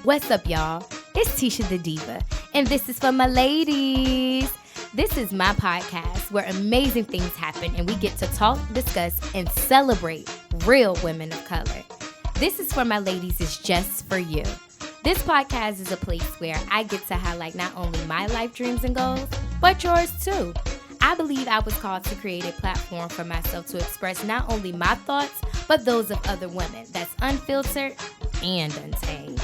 What's up, y'all? It's Tisha the Diva, and this is for my ladies. This is my podcast where amazing things happen and we get to talk, discuss, and celebrate real women of color. This is for my ladies is just for you. This podcast is a place where I get to highlight not only my life dreams and goals, but yours too. I believe I was called to create a platform for myself to express not only my thoughts, but those of other women that's unfiltered and untamed.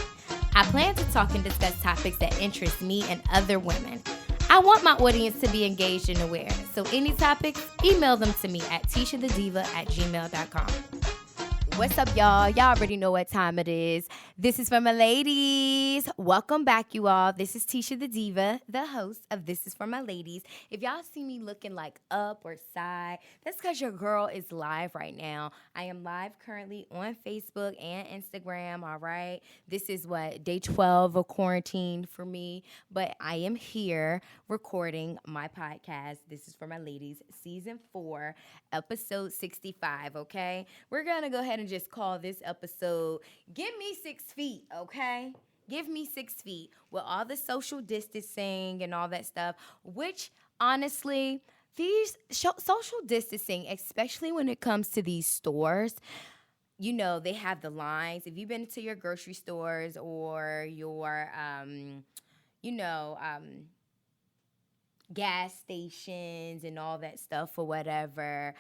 I plan to talk and discuss topics that interest me and other women. I want my audience to be engaged and aware. So any topics, email them to me at tishadiva@gmail.com. What's up, y'all? Y'all already know what time it is. This is for my ladies. Welcome back, you all. This is Tisha the Diva, the host of This is for my ladies. If y'all see me looking like up or side, that's because your girl is live right now. I am live currently on Facebook and Instagram, all right? This is day 12 of quarantine for me, but I am here recording my podcast. This is for my ladies, season 4, episode 65, okay? We're going to go ahead and just call this episode Give Me 6 Feet, okay? Give me 6 feet with all the social distancing and all that stuff, which honestly, these social distancing, especially when it comes to these stores, you know, they have the lines. If you've been to your grocery stores or your, gas stations and all that stuff or whatever,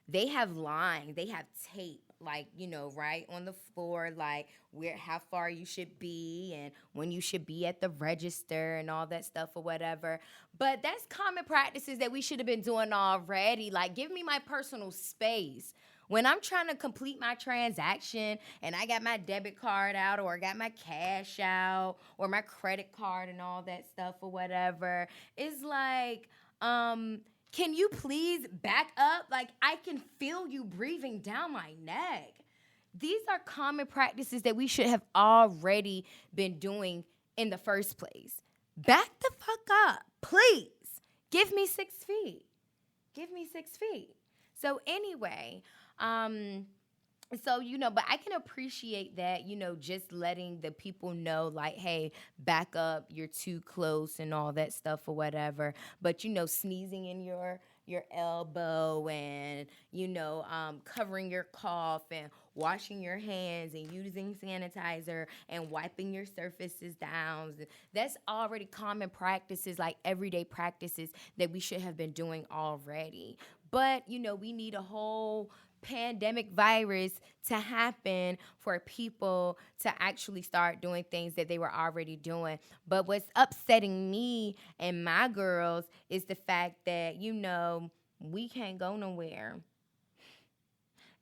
they have lines, they have tape, like, you know, right on the floor, like how far you should be and when you should be at the register and all that stuff or whatever. But that's common practices that we should have been doing already. Like, give me my personal space. When I'm trying to complete my transaction and I got my debit card out or I got my cash out or my credit card and all that stuff or whatever, it's like, can you please back up? Like, I can feel you breathing down my neck. These are common practices that we should have already been doing in the first place. Back the fuck up, please. Give me 6 feet. Give me 6 feet. So anyway, but I can appreciate that, just letting the people know, like, hey, back up, you're too close and all that stuff or whatever. But, sneezing in your elbow and, covering your cough and washing your hands and using sanitizer and wiping your surfaces down. That's already common practices, like everyday practices that we should have been doing already. But, we need a whole pandemic virus to happen for people to actually start doing things that they were already doing. But what's upsetting me and my girls is the fact that, we can't go nowhere.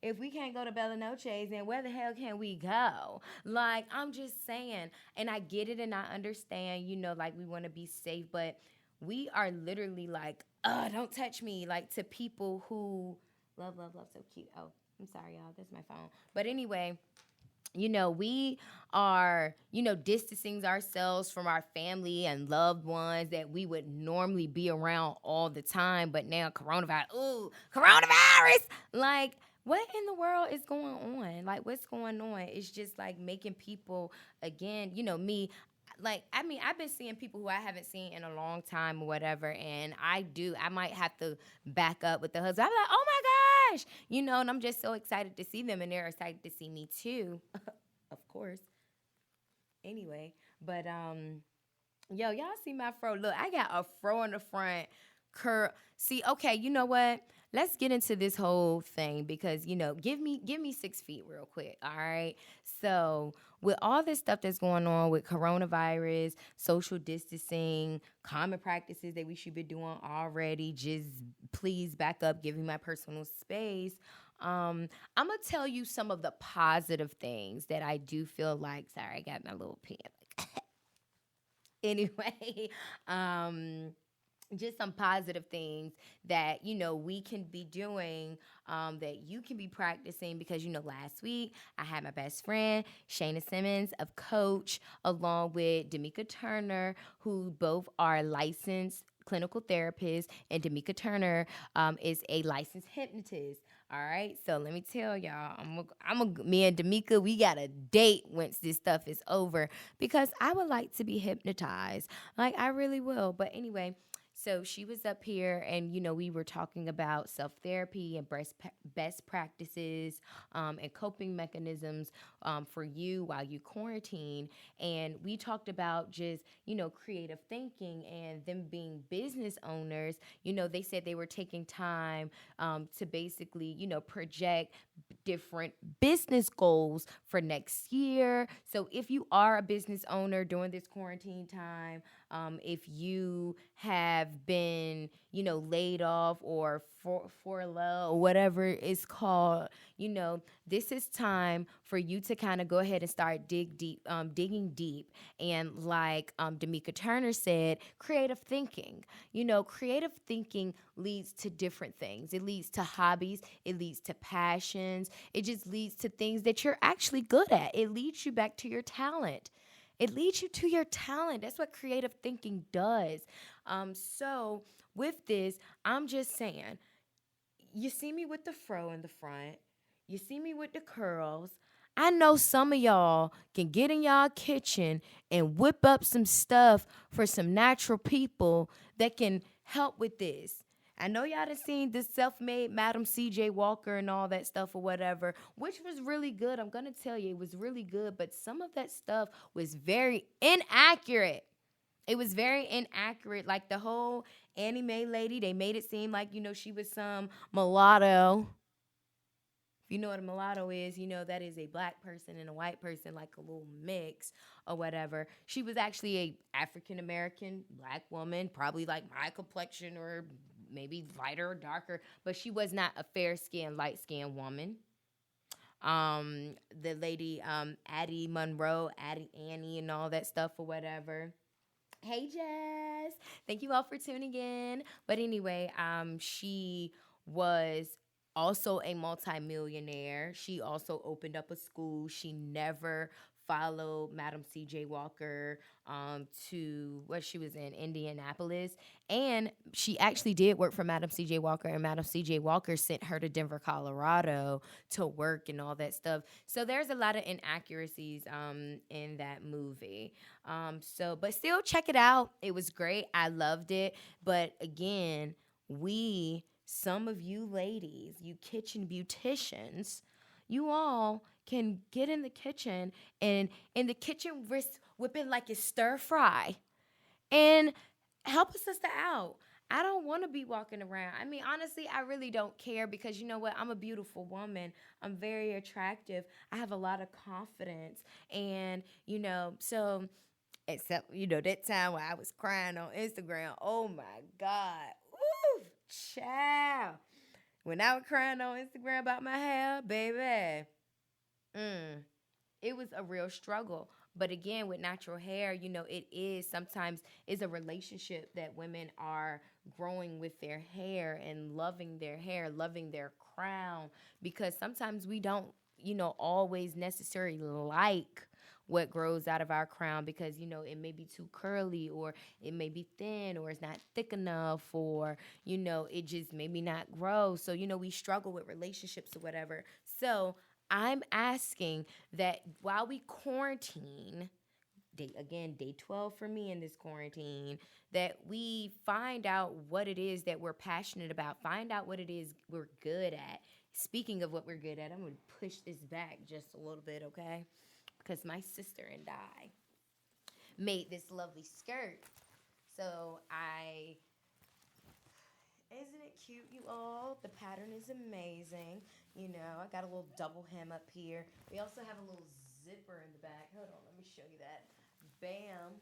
If we can't go to Bella Noche's, then where the hell can we go? Like, I'm just saying, and I get it and I understand, like we want to be safe, but we are literally like, don't touch me, like to people who love, so cute. Oh, I'm sorry, y'all. That's my phone. But anyway, we are, distancing ourselves from our family and loved ones that we would normally be around all the time. But now coronavirus. Like, what in the world is going on? Like, what's going on? It's just like making people, again, me. Like, I mean, I've been seeing people who I haven't seen in a long time or whatever, and I might have to back up with the husband. I'm like, oh my gosh, and I'm just so excited to see them, and they're excited to see me too, of course. Anyway, but, y'all see my fro. Look, I got a fro in the front, curl. See, okay, you know what? Let's get into this whole thing because, give me 6 feet real quick, all right? So with all this stuff that's going on with coronavirus, social distancing, common practices that we should be doing already, just please back up, give me my personal space. I'm going to tell you some of the positive things that I do feel like, sorry, I got my little pen. Anyway, just some positive things that, we can be doing, that you can be practicing because, last week I had my best friend, Shayna Simmons of Coach, along with Damika Turner, who both are licensed clinical therapists, and Damika Turner is a licensed hypnotist. All right, so let me tell y'all, me and D'Amica, we got a date once this stuff is over because I would like to be hypnotized. Like, I really will. But anyway, so she was up here and, we were talking about self therapy and best practices and coping mechanisms for you while you quarantine. And we talked about just, creative thinking and them being business owners. They said they were taking time to basically, project different business goals for next year. So if you are a business owner during this quarantine time, if you have been, laid off or furlough or whatever it's called, this is time for you to kind of go ahead and start digging deep. And like D'Amica Turner said, creative thinking. Creative thinking leads to different things. It leads to hobbies. It leads to passions. It just leads to things that you're actually good at. It leads you back to your talent. It leads you to your talent. That's what creative thinking does. So with this, I'm just saying, you see me with the fro in the front. You see me with the curls. I know some of y'all can get in y'all kitchen and whip up some stuff for some natural people that can help with this. I know y'all done seen this self-made Madam C.J. Walker and all that stuff or whatever, which was really good. I'm going to tell you, it was really good, but some of that stuff was very inaccurate. It was very inaccurate. Like the whole anime lady, they made it seem like, she was some mulatto. If you know what a mulatto is, that is a black person and a white person, like a little mix or whatever. She was actually a African American black woman, probably like my complexion or maybe lighter or darker, but she was not a fair skinned, light skinned woman. The lady, Addie Monroe, Addie Annie, and all that stuff or whatever. Hey Jazz. Thank you all for tuning in. But anyway, she was also a multimillionaire. She also opened up a school. She never followed Madam C.J. Walker to where she was in Indianapolis. And she actually did work for Madam C.J. Walker, and Madam C.J. Walker sent her to Denver, Colorado to work and all that stuff. So there's a lot of inaccuracies in that movie. But still check it out. It was great. I loved it. But again, some of you ladies, you kitchen beauticians, you all can get in the kitchen and in the kitchen whipping like it's stir fry and help a sister out. I don't want to be walking around. I mean, honestly, I really don't care because you know what? I'm a beautiful woman. I'm very attractive. I have a lot of confidence. And, so except, that time where I was crying on Instagram. Oh my God. Ooh, child. When I was crying on Instagram about my hair, baby, mm, it was a real struggle. But again, with natural hair, it is sometimes is a relationship that women are growing with their hair and loving their hair, loving their crown, because sometimes we don't, always necessarily like what grows out of our crown because it may be too curly or it may be thin or it's not thick enough or it just maybe not grow, so we struggle with relationships or whatever. So I'm asking that while we quarantine, day 12 for me in this quarantine, that we find out what it is that we're passionate about, find out what it is we're good at. Speaking of what we're good at, I'm going to push this back just a little bit, okay? Because my sister and I made this lovely skirt. So isn't it cute, you all? The pattern is amazing. I got a little double hem up here. We also have a little zipper in the back. Hold on, let me show you that. Bam.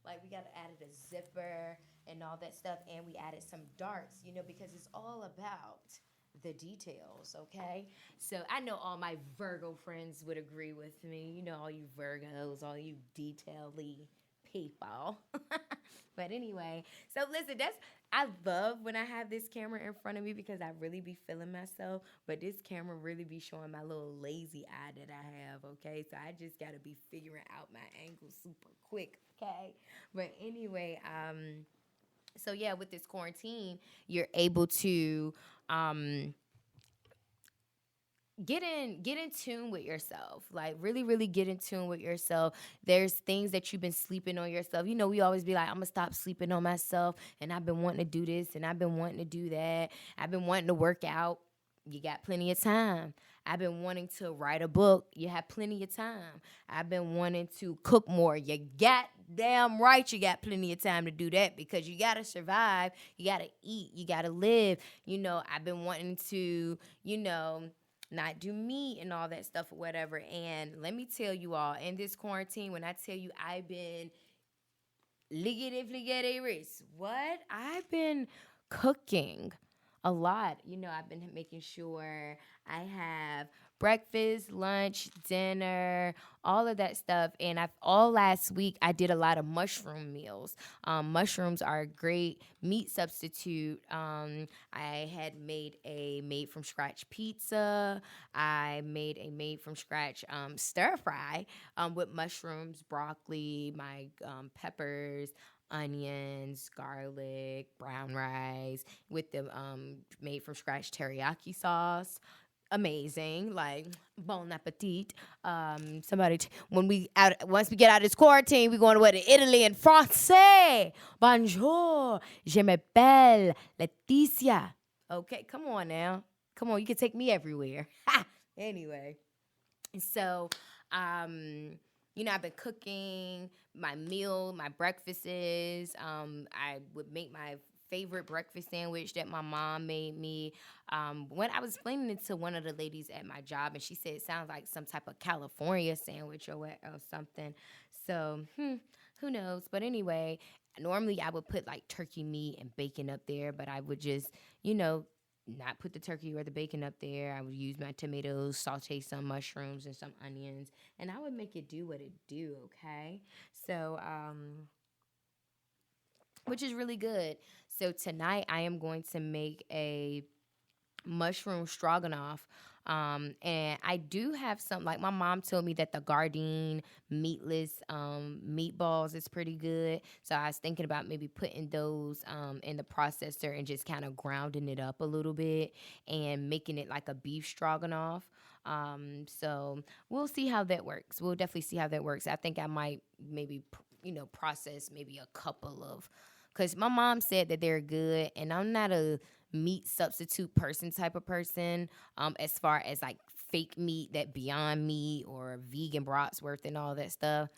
Like we got added a zipper and all that stuff, and we added some darts, because it's all about the details, okay? So I know all my Virgo friends would agree with me. All you Virgos, all you detail-y people. But anyway, so listen, I love when I have this camera in front of me because I really be feeling myself, but this camera really be showing my little lazy eye that I have, okay? So I just got to be figuring out my angle super quick, okay? But anyway, so yeah, with this quarantine, you're able to get in tune with yourself. Like really, really get in tune with yourself. There's things that you've been sleeping on yourself. You know, we always be like, I'm gonna stop sleeping on myself, and I've been wanting to do this and I've been wanting to do that. I've been wanting to work out. You got plenty of time. I've been wanting to write a book. You have plenty of time. I've been wanting to cook more. You got damn right you got plenty of time to do that because you gotta survive. You gotta eat. You gotta live. You know, I've been wanting to, not do meat and all that stuff or whatever. And let me tell you all, in this quarantine, when I tell you I've been liggity wrist, what? I've been cooking a lot. You know, I've been making sure I have breakfast, lunch, dinner, all of that stuff. And I've all last week I did a lot of mushroom meals. Mushrooms are a great meat substitute. I had made a made from scratch pizza. I made a made from scratch stir fry with mushrooms, broccoli, my peppers, onions, garlic, brown rice with the made from scratch teriyaki sauce. Amazing, like bon appetit. When we out once we get out of this quarantine, we going to Italy and Francais. Bonjour, je m'appelle Laetitia. Okay, come on now, come on, you can take me everywhere. Ha! Anyway, so, I've been cooking my meal, my breakfasts. I would make my favorite breakfast sandwich that my mom made me. When I was explaining it to one of the ladies at my job, and she said it sounds like some type of California sandwich or something. So, who knows? But anyway, normally I would put like turkey meat and bacon up there, but I would just, you know, not put the turkey or the bacon up there. I would use my tomatoes, saute some mushrooms and some onions, and I would make it do what it do. Okay, so which is really good. So tonight I am going to make a mushroom stroganoff. And I do have some, like my mom told me that the Gardein meatless meatballs is pretty good. So I was thinking about maybe putting those in the processor and just kind of grounding it up a little bit and making it like a beef stroganoff. So we'll see how that works. We'll definitely see how that works. I think I might maybe, process maybe a couple of, because my mom said that they're good, and I'm not a meat substitute person type of person. As far as like fake meat, that Beyond Meat or vegan Bratwurst and all that stuff.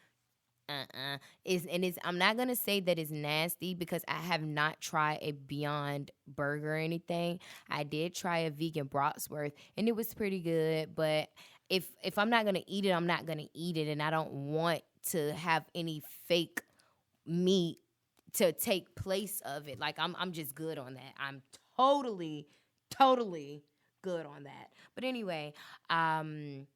Is and it's I'm not gonna say that it's nasty because I have not tried a Beyond Burger or anything. I did try a vegan Bratwurst and it was pretty good, but if I'm not gonna eat it, I'm not gonna eat it, and I don't want to have any fake meat to take place of it. Like I'm just good on that. I'm totally, totally good on that. But anyway, but I'm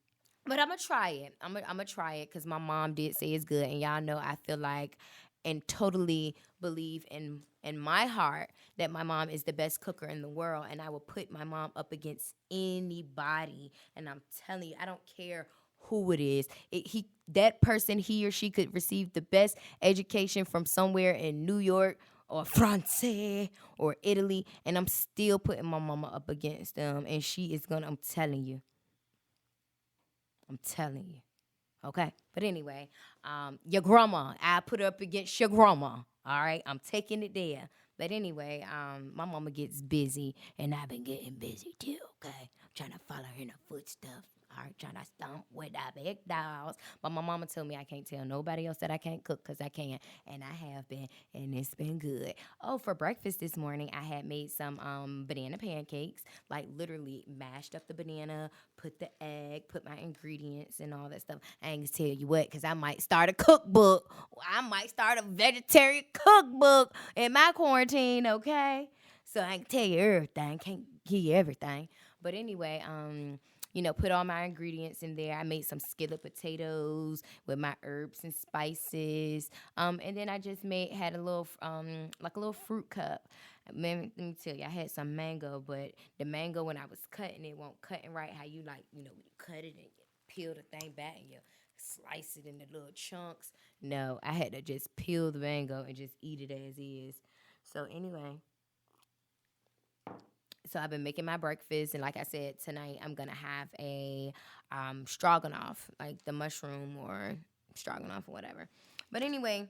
gonna try it. I'm gonna try it because my mom did say it's good, and y'all know I feel like and totally believe in my heart that my mom is the best cooker in the world, and I will put my mom up against anybody. And I'm telling you, I don't care who it is. That person, he or she could receive the best education from somewhere in New York or France or Italy, and I'm still putting my mama up against them, and she is gonna. I'm telling you. Okay. But anyway, your grandma, I put her up against your grandma. All right. I'm taking it there. But anyway, my mama gets busy and I've been getting busy too. Okay. I'm trying to follow her in her footsteps. All right, trying to stomp with the big dogs. But my mama told me I can't tell nobody else that I can't cook because I can. And I have been, and it's been good. Oh, for breakfast this morning, I had made some banana pancakes. Like literally mashed up the banana, put the egg, put my ingredients and all that stuff. I ain't gonna tell you what, because I might start a cookbook. I might start a vegetarian cookbook in my quarantine, okay? So I can tell you everything. Can't give you everything. But anyway, put all my ingredients in there. I made some skillet potatoes with my herbs and spices. And then I just had a little, like a little fruit cup. Let me tell you, I had some mango, but the mango when I was cutting it won't cutting right. How you like, when you cut it and you peel the thing back and you slice it into little chunks. No, I had to just peel the mango and just eat it as is. So anyway, So I've been making my breakfast, and like I said, tonight I'm gonna have a stroganoff, like the mushroom or stroganoff or whatever. But anyway,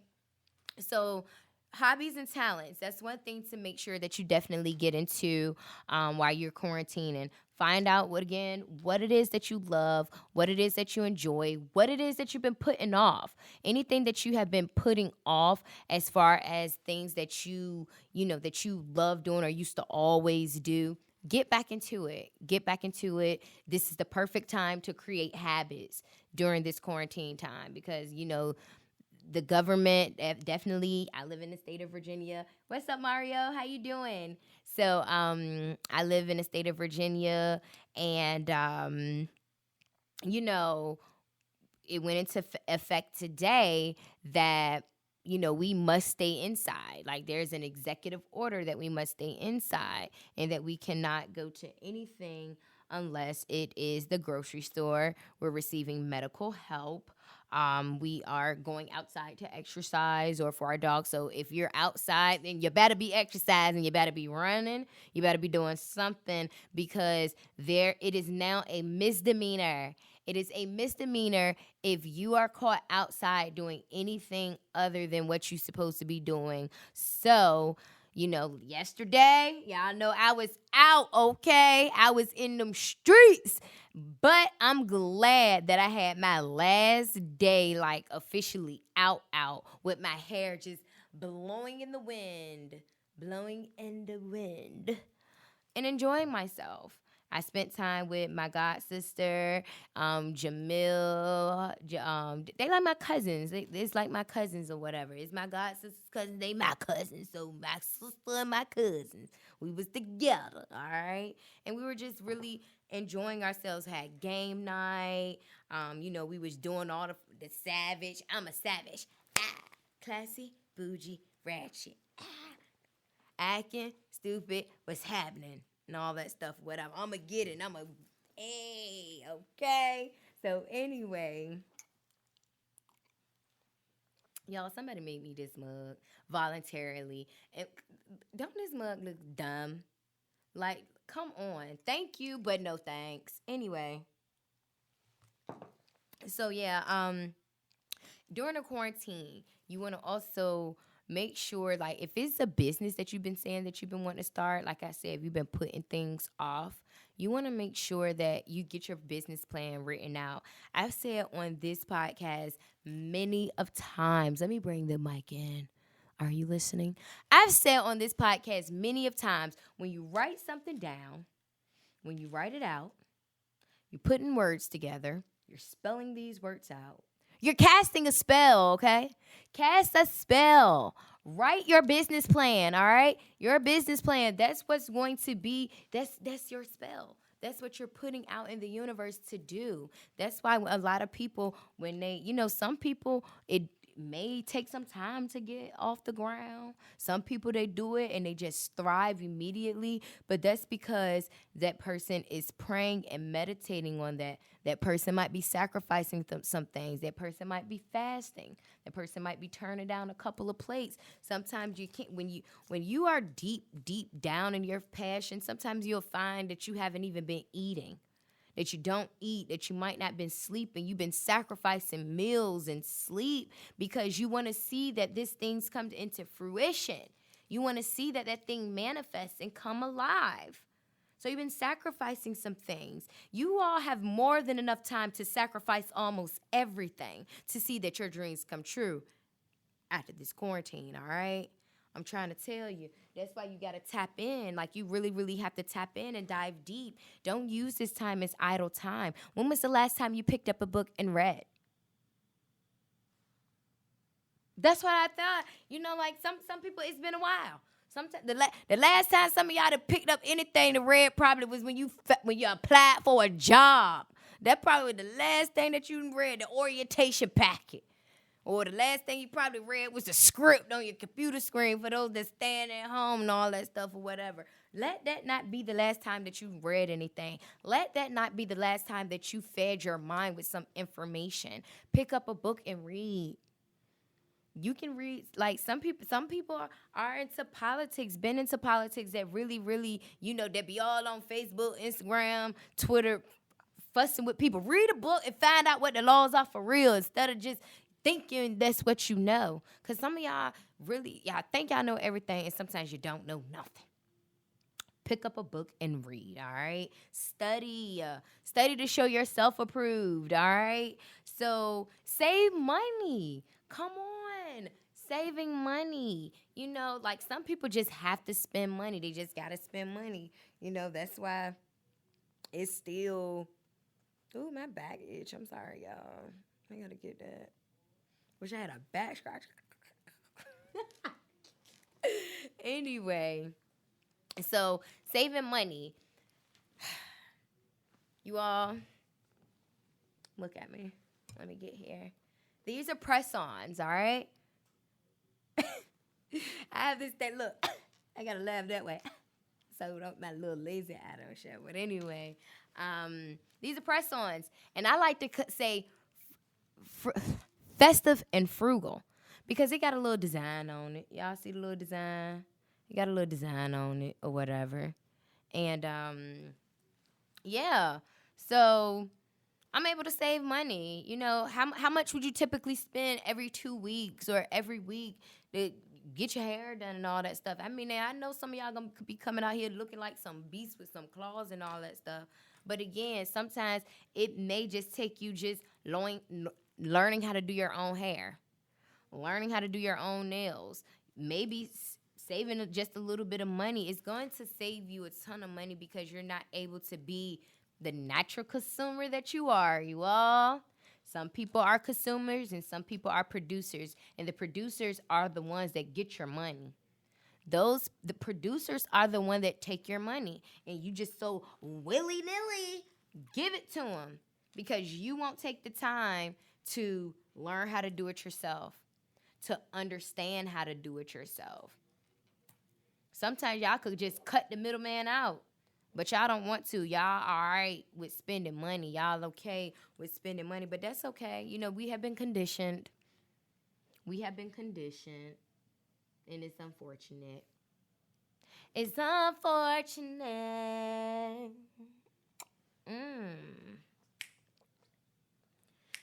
so hobbies and talents, that's one thing to make sure that you definitely get into while you're quarantining. Find out what it is that you love, what it is that you enjoy, what it is that you've been putting off. Anything that you have been putting off as far as things that that you love doing or used to always do. Get back into it. Get back into it. This is the perfect time to create habits during this quarantine time because, the government definitely. I live in the state of Virginia. What's up, Mario? How you doing? So I live in the state of Virginia, and you know it went into effect today that we must stay inside. Like there's an executive order that we must stay inside and that we cannot go to anything unless it is the grocery store. We're receiving medical help. We are going outside to exercise or for our dogs. So if you're outside, then you better be exercising, you better be running, you better be doing something because it is now a misdemeanor. It is a misdemeanor if you are caught outside doing anything other than what you're supposed to be doing. So, yesterday, y'all know I was out, okay? I was in them streets. But I'm glad that I had my last day, like, officially out, with my hair just blowing in the wind, and enjoying myself. I spent time with my god sister, Jamil. They like my cousins. It's like my cousins or whatever. It's my god sister's cousin. They my cousins. So my sister and my cousins, we was together. All right, and we were just really enjoying ourselves. Had game night. We was doing all the savage. I'm a savage. Classy, bougie, ratchet. Acting stupid. What's happening? And all that stuff, whatever. I'ma get it. Hey, okay. So anyway, y'all, somebody made me this mug voluntarily. And don't this mug look dumb? Like, come on. Thank you, but no thanks. Anyway. So yeah, during the quarantine, you wanna also make sure, like, if it's a business that you've been saying that you've been wanting to start, like I said, if you've been putting things off, you want to make sure that you get your business plan written out. I've said on this podcast many of times, let me bring the mic in. Are you listening? I've said on this podcast many of times, when you write something down, when you write it out, you're putting words together, you're spelling these words out. You're casting a spell, okay? Cast a spell. Write your business plan, all right? Your business plan, that's what's going to be, that's your spell. That's what you're putting out in the universe to do. That's why a lot of people, when some people, it may take some time to get off the ground. Some people, they do it and they just thrive immediately. But that's because that person is praying and meditating on that. That person might be sacrificing some things. That person might be fasting. That person might be turning down a couple of plates. Sometimes you can't, when you are deep down in your passion, sometimes you'll find that you haven't even been eating. That you don't eat, that you might not been sleeping. You've been sacrificing meals and sleep because you want to see that this thing's come into fruition. You want to see that thing manifests and come alive. So you've been sacrificing some things. You all have more than enough time to sacrifice almost everything to see that your dreams come true after this quarantine, all right? I'm trying to tell you. That's why you got to tap in. Like, you really, really have to tap in and dive deep. Don't use this time as idle time. When was the last time you picked up a book and read? That's what I thought. Like some people, it's been a while. Sometimes the last time some of y'all have picked up anything to read probably was when you applied for a job. That probably was the last thing that you read, the orientation packet. Or the last thing you probably read was the script on your computer screen for those that stand at home and all that stuff or whatever. Let that not be the last time that you read anything. Let that not be the last time that you fed your mind with some information. Pick up a book and read. You can read, like, some people are into politics, been into politics, that really, really, that be all on Facebook, Instagram, Twitter, fussing with people. Read a book and find out what the laws are for real, instead of just thinking that's what you know. Because some of y'all really, y'all think y'all know everything, and sometimes you don't know nothing. Pick up a book and read, all right? Study to show yourself approved, all right? So save money. Come on. Saving money. Like, some people just have to spend money. They just got to spend money. That's why it's still. Ooh, my back itch. I'm sorry, y'all. I got to get that. Wish I had a back scratch. Anyway, so saving money. You all, look at me. Let me get here. These are press-ons, all right? I have this thing. Look, I gotta laugh that way, so don't my little lazy eye don't show. But anyway, these are press-ons, and I like to say festive and frugal, because it got a little design on it. Y'all see the little design? It got a little design on it or whatever, and yeah. So I'm able to save money. How much would you typically spend every 2 weeks or every week to get your hair done and all that stuff? I mean, I know some of y'all gonna be coming out here looking like some beasts with some claws and all that stuff. But again, sometimes it may just take you just learning how to do your own hair, learning how to do your own nails, maybe saving just a little bit of money. Is going to save you a ton of money, because you're not able to be the natural consumer that you are, you all. Some people are consumers and some people are producers. And the producers are the ones that get your money. The producers are the one that take your money. And you just so willy-nilly give it to them, because you won't take the time to learn how to do it yourself, to understand how to do it yourself. Sometimes y'all could just cut the middleman out. But y'all don't want to. Y'all all right with spending money. Y'all okay with spending money. But that's okay. We have been conditioned. We have been conditioned. And it's unfortunate. It's unfortunate.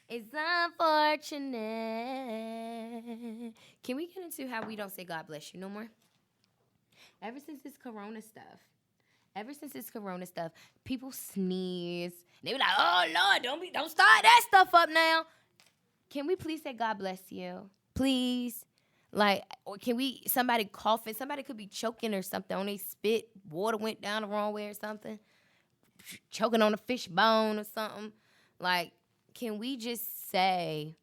It's unfortunate. Can we get into how we don't say God bless you no more? Ever since this corona stuff, people sneeze. They be like, "Oh Lord, don't start that stuff up now." Can we please say God bless you? Please. Like, or can we, somebody coughing, somebody could be choking or something on they spit, water went down the wrong way or something, choking on a fish bone or something. Like, can we just say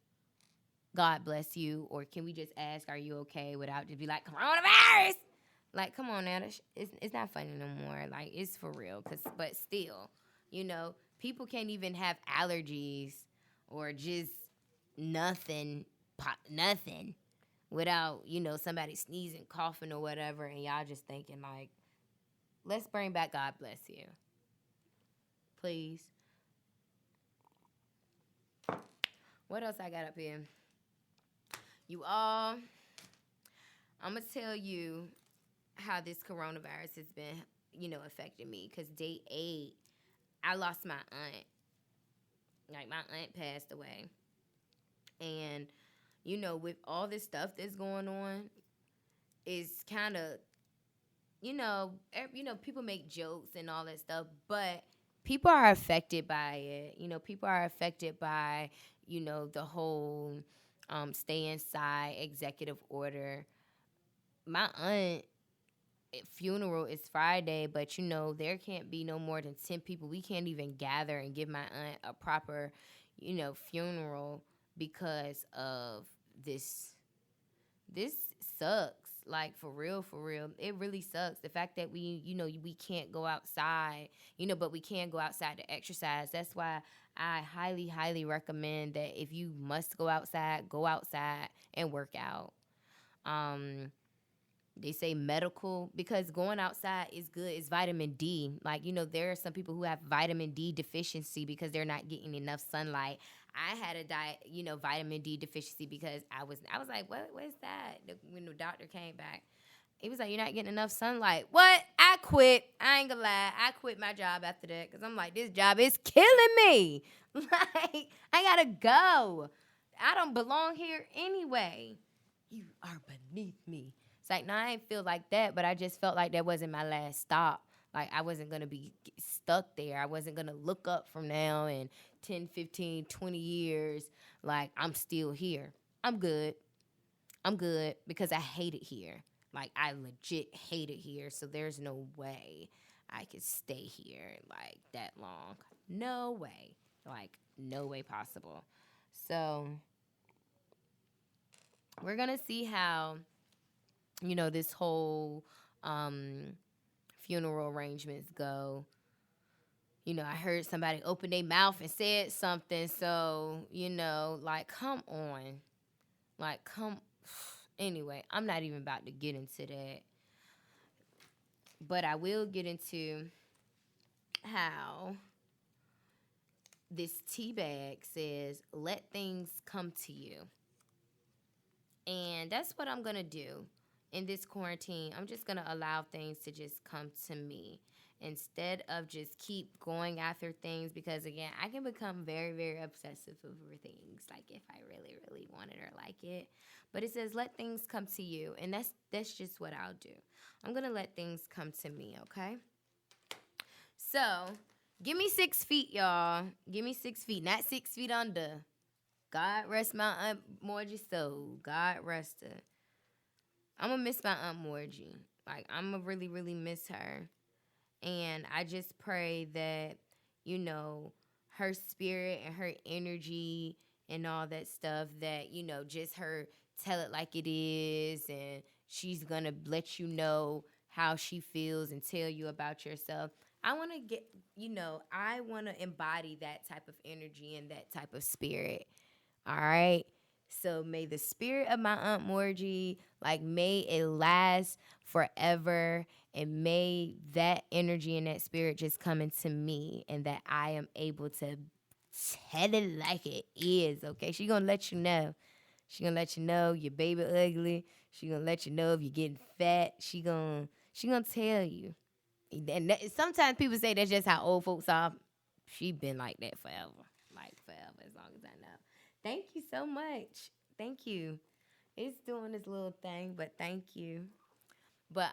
God bless you, or can we just ask, are you okay, without just be like, coronavirus? Like, come on now, it's not funny no more. Like, it's for real. But still, people can't even have allergies or just nothing without, somebody sneezing, coughing, or whatever, and y'all just thinking, like, let's bring back God bless you. Please. What else I got up here? You all, I'm going to tell you how this coronavirus has been, affecting me. Because day 8, I lost my aunt. Like, my aunt passed away. And, with all this stuff that's going on, it's kind of, people make jokes and all that stuff, but people are affected by it. People are affected by, the whole stay inside executive order. My aunt funeral is Friday, but there can't be no more than 10 people. We can't even gather and give my aunt a proper, funeral because of this. This sucks. Like, for real, it really sucks. The fact that we can't go outside, but we can go outside to exercise. That's why I highly, highly recommend that if you must go outside and work out. they say medical, because going outside is good. It's vitamin D. Like, there are some people who have vitamin D deficiency because they're not getting enough sunlight. I had a vitamin D deficiency because I was like, what is that? When the doctor came back, he was like, you're not getting enough sunlight. What? I quit. I ain't gonna lie. I quit my job after that because I'm like, this job is killing me. Like, I gotta go. I don't belong here anyway. You are beneath me. It's like, no, I ain't feel like that, but I just felt like that wasn't my last stop. Like, I wasn't going to be stuck there. I wasn't going to look up from now in 10, 15, 20 years like I'm still here. I'm good. I'm good because I hate it here. Like, I legit hate it here, so there's no way I could stay here, like, that long. No way. Like, no way possible. So, we're going to see how, this whole funeral arrangements go. I heard somebody open their mouth and said something, so, like, come on. Like, anyway, I'm not even about to get into that. But I will get into how this tea bag says, let things come to you. And that's what I'm going to do in this quarantine. I'm just going to allow things to just come to me instead of just keep going after things, because, again, I can become very, very obsessive over things, like if I really, really want it or like it. But it says, let things come to you, and that's just what I'll do. I'm going to let things come to me, okay? So, give me 6 feet, y'all. Give me 6 feet, not 6 feet under. God rest my Aunt Morgie's soul. God rest her. I'm going to miss my Aunt Morgie. Like, I'm going to really, really miss her. And I just pray that, her spirit and her energy and all that stuff, that, just her tell it like it is, and she's going to let you know how she feels and tell you about yourself. I want to get, I want to embody that type of energy and that type of spirit. All right? So may the spirit of my Aunt Morgie, like, may it last forever, and may that energy and that spirit just come into me, and that I am able to tell it like it is, okay? She gonna let you know. She gonna let you know your baby ugly. She gonna let you know if you're getting fat. She gonna tell you. And sometimes people say that's just how old folks are. She been like that forever. Like, forever, as long as I know. Thank you so much. Thank you. It's doing this little thing, but thank you. But,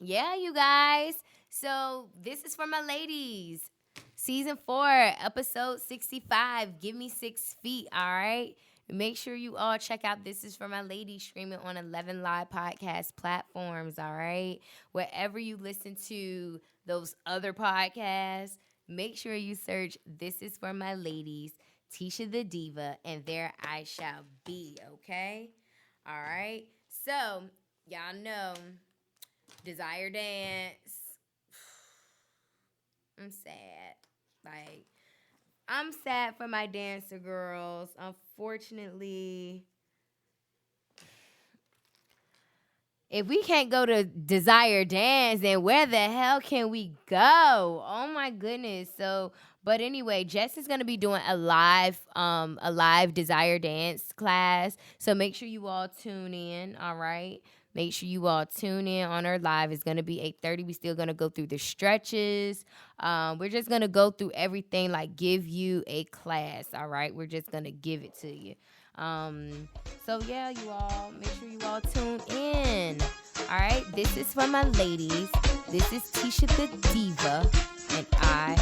yeah, you guys. So this is for my ladies. Season 4, episode 65. Give me 6 feet, all right? Make sure you all check out This Is For My Ladies, streaming on 11 live podcast platforms, all right? Wherever you listen to those other podcasts, make sure you search This Is For My Ladies, Tisha the Diva, and there I shall be, okay? All right? So, y'all know, Desire Dance. I'm sad. Like, I'm sad for my dancer girls. Unfortunately, if we can't go to Desire Dance, then where the hell can we go? Oh my goodness. So, but anyway, Jess is going to be doing a live Desire Dance class. So make sure you all tune in, all right? Make sure you all tune in on her live. It's going to be 8:30. We're still going to go through the stretches. We're just going to go through everything, like give you a class, all right? We're just going to give it to you. So, yeah, you all, make sure you all tune in. All right? This is for my ladies. This is Tisha the Diva, and I